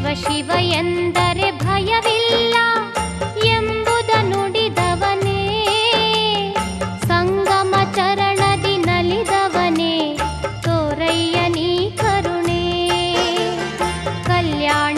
ಶಿವ ಎಂದರೆ ಭಯವಿಲ್ಲ ಎಂಬುದ ನುಡಿದವನೇ, ಸಂಗಮ ಚರಣದಿ ನಲಿದವನೇ, ತೋರಯ್ಯ ನೀ ಕರುಣೆ. ಕಲ್ಯಾಣ